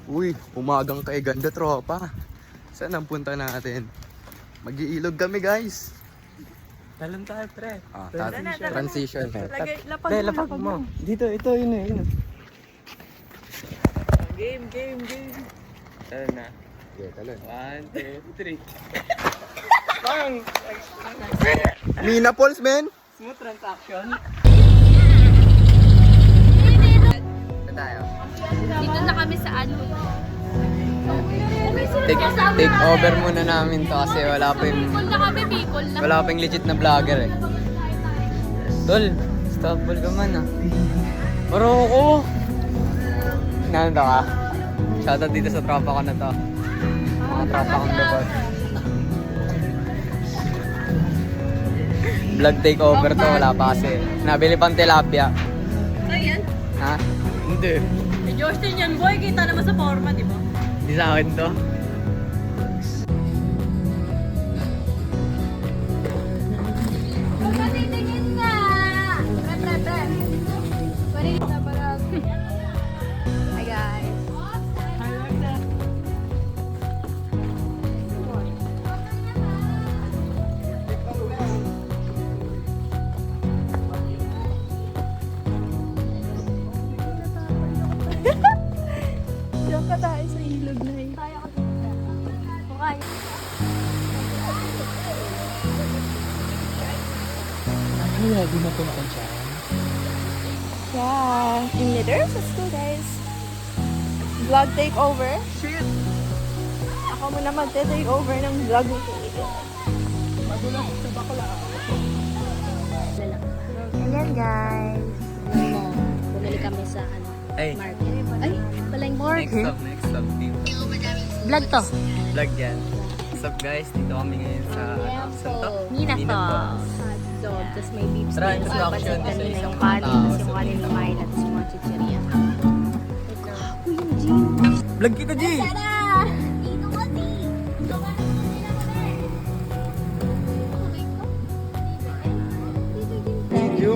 Uy, umagang kay ganda tropa. Saan ang punta natin? Mag-iilog kami guys. Talon tayo, pre. Transition. Lapag mo. Dito, ito, yun eh. Yun. Game. Talon na. Yeah, talon. 1, 2, 3. Bang! Mina Pulse, men! Smooth transaction. Ito tayo. Dito na kami sa ano. Take over muna namin to kasi wala pa yung... Bicol na kami, Bicol na. Wala pa yung legit na vlogger eh. Tol, stop ball ka man ah. Maroko! Nandito ka? Shoutout dito sa tropa ko na to. Mga tropa kong lubot. Vlog takeover to, wala pa kasi. Nabili pang tilapia. Ayan. Ha? Hindi. Si Justin yan, boy. Kita naman sa forma, di ba? Hindi sa akin to. Pagkatitingin nga! Pre. Pwede kita parang... Hi guys. Diyan ka tayo sa ilog na yun. Kaya ko dito. Okay. Wala, di na punta siya. Yeah, in leaders, let's go guys. Vlog takeover. Shit! Ako muna magte-take over ng vlog ni Kate. Ayan guys. Bumili kami sa ano, Ay, market. Ay, palang market. next stop dito. Vlog to. Vlog yan. What's up guys? Dito kami ngayon sa... Saan to? Nina to. Falls. Hotdog, tapos may beef Tara, steak. introduction Tapos sa kanina isang yung kanin, tao tapos sa yung kanin Nina kumain, Falls. tapos yung mga chicheria. Vlog kita, G!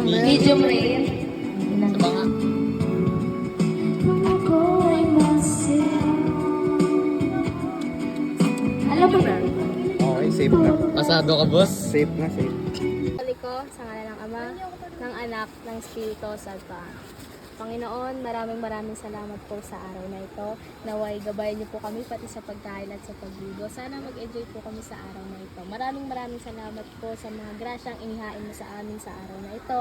Medium rare. Ito nga. Alam mo na. Okay, safe na. Pasado ka, boss? Safe na, safe. Pali ko sa ngalan ng Ama, ng Anak, ng Espiritu Santo. Panginoon, maraming salamat po sa araw na ito. Naway gabayan niyo po kami pati sa pagkain at sa pagligo. Sana mag-enjoy po kami sa araw na ito. Maraming salamat po sa mga grasyang inihain mo sa amin sa araw na ito.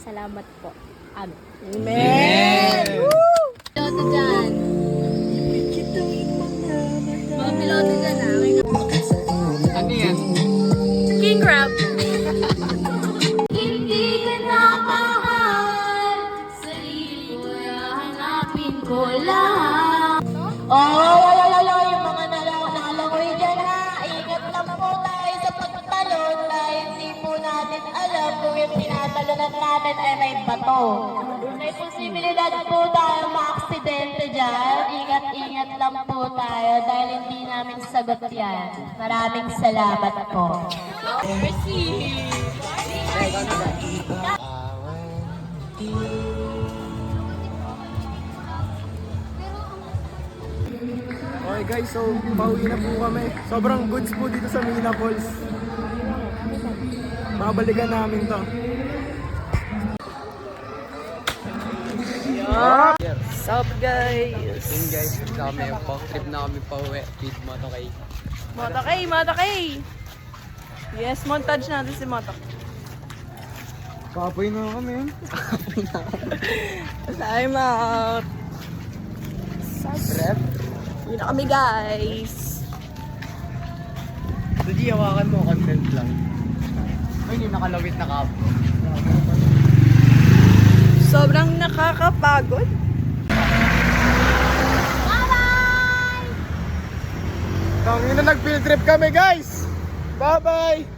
Salamat po. Amen. Amen! Piloto dyan. Mga piloto dyan Ano yan? King crab. Hindi ka na mahal, sarili ko hanapin ko lang. Oy, yung mga nalangoy dyan ha. Ingat lang po tayo sa pagtalon dahil hindi po natin alam kung yung tinatalunan natin ay may bato. May posibilidad po tayo maaksidente dyan. Ingat lang po tayo dahil hindi namin sagot yan. Maraming salamat po. Okay guys, so pauwi na po kami. Sobrang goods po dito sa Mina Falls. Babalikan namin to. What's up guys? Yun guys, kami yung pang trip na kami pauwi with Motokay. Motokay! Yes, montage natin si Motok. Kapoy na kami. Time out! Rep. Yun na kami guys. So G, hawakan mo, content lang. Ay, yung nakalawit na kapo. Sobrang nakakapagod. Tangina, nag-field trip kami guys! Bye-bye!